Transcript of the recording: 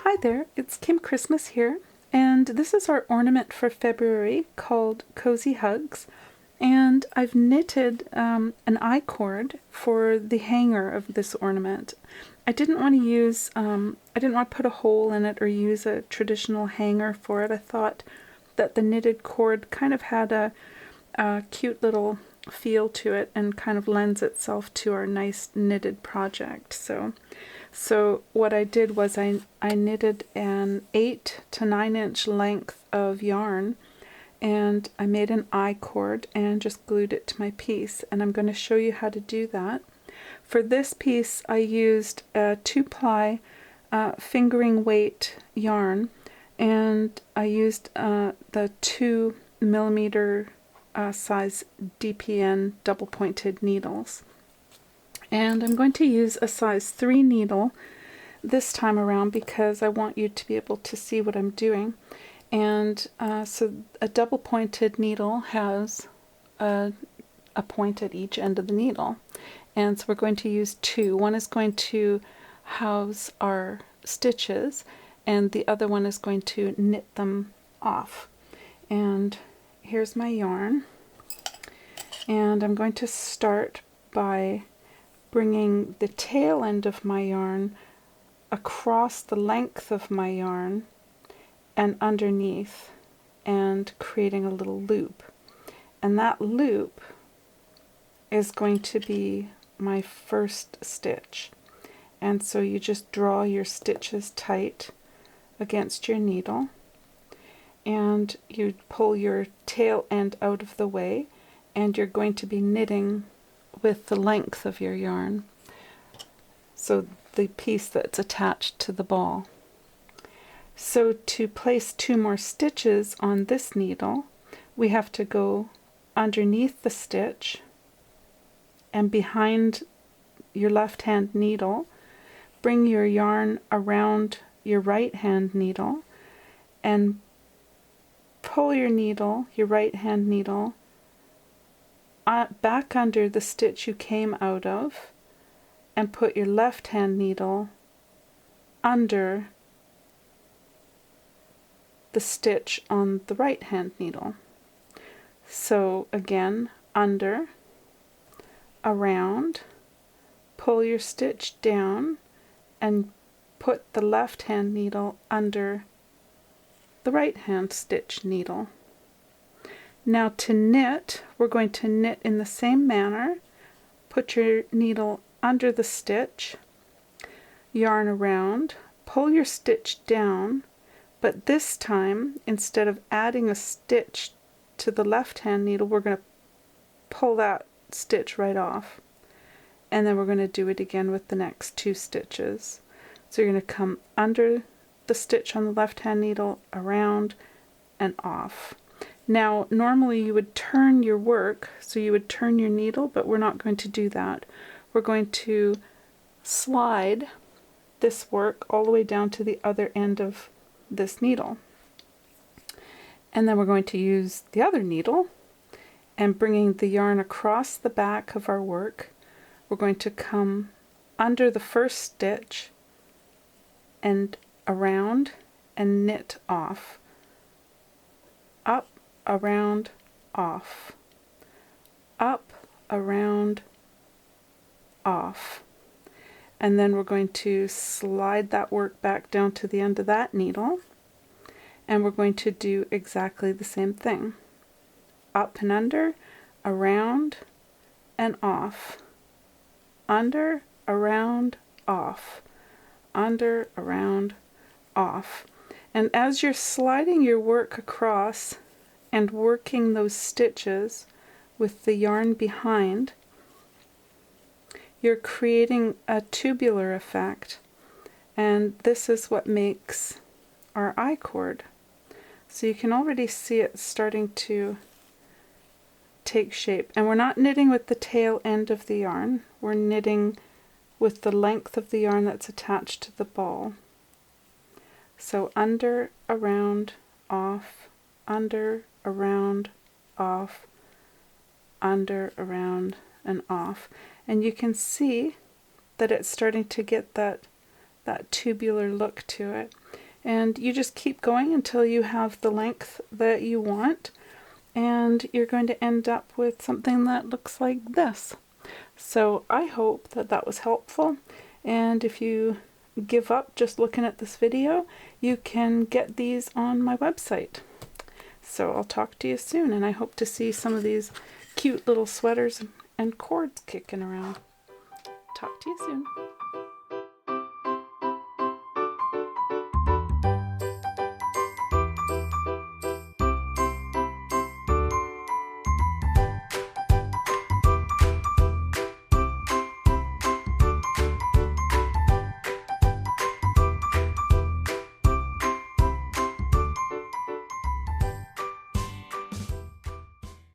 Hi there, it's Kim Christmas here, and this is our ornament for February called Cozy Hugs. And I've knitted an I-cord for the hanger of this ornament. I didn't want to put a hole in it or use a traditional hanger for it. I thought that the knitted cord kind of had a cute little feel to it and kind of lends itself to our nice knitted project. So what I did was I knitted an 8 to 9 inch length of yarn, and I made an I-cord and just glued it to my piece, and I'm going to show you how to do that. For this piece I used a 2-ply fingering weight yarn, and I used the 2mm size DPN double pointed needles. And I'm going to use a size 3 needle this time around because I want you to be able to see what I'm doing. And so a double pointed needle has a point at each end of the needle. And so we're going to use two. One is going to house our stitches, and the other one is going to knit them off. And here's my yarn. And I'm going to start by bringing the tail end of my yarn across the length of my yarn and underneath, and creating a little loop. And that loop is going to be my first stitch. And so you just draw your stitches tight against your needle, and you pull your tail end out of the way, and you're going to be knitting with the length of your yarn, so the piece that's attached to the ball. So to place 2 more stitches on this needle, we have to go underneath the stitch and behind your left hand needle, bring your yarn around your right hand needle and pull your needle, your right hand needle, back under the stitch you came out of, and put your left hand needle under the stitch on the right hand needle. So again, under, around, pull your stitch down and put the left hand needle under the right hand stitch needle. Now to knit, we're going to knit in the same manner. Put your needle under the stitch, yarn around, pull your stitch down, but this time, instead of adding a stitch to the left hand needle, we're going to pull that stitch right off. And then we're going to do it again with the next 2 stitches. So you're going to come under the stitch on the left hand needle, around, and off. Now normally you would turn your work, so you would turn your needle, but we're not going to do that. We're going to slide this work all the way down to the other end of this needle. And then we're going to use the other needle, and bringing the yarn across the back of our work, we're going to come under the first stitch and around and knit off. Up, around, off. Up, around, off. And then we're going to slide that work back down to the end of that needle, and we're going to do exactly the same thing. Up and under, around, and off. Under, around, off. Under, around, off. And as you're sliding your work across and working those stitches with the yarn behind, you're creating a tubular effect, and this is what makes our I-cord. So you can already see it starting to take shape. And we're not knitting with the tail end of the yarn, we're knitting with the length of the yarn that's attached to the ball. So under, around, off, under, around, off, under, around, and off. And you can see that it's starting to get that that tubular look to it. And you just keep going until you have the length that you want, and you're going to end up with something that looks like this. So I hope that that was helpful, and if you give up just looking at this video, you can get these on my website. So I'll talk to you soon, and I hope to see some of these cute little sweaters and cords kicking around. Talk to you soon.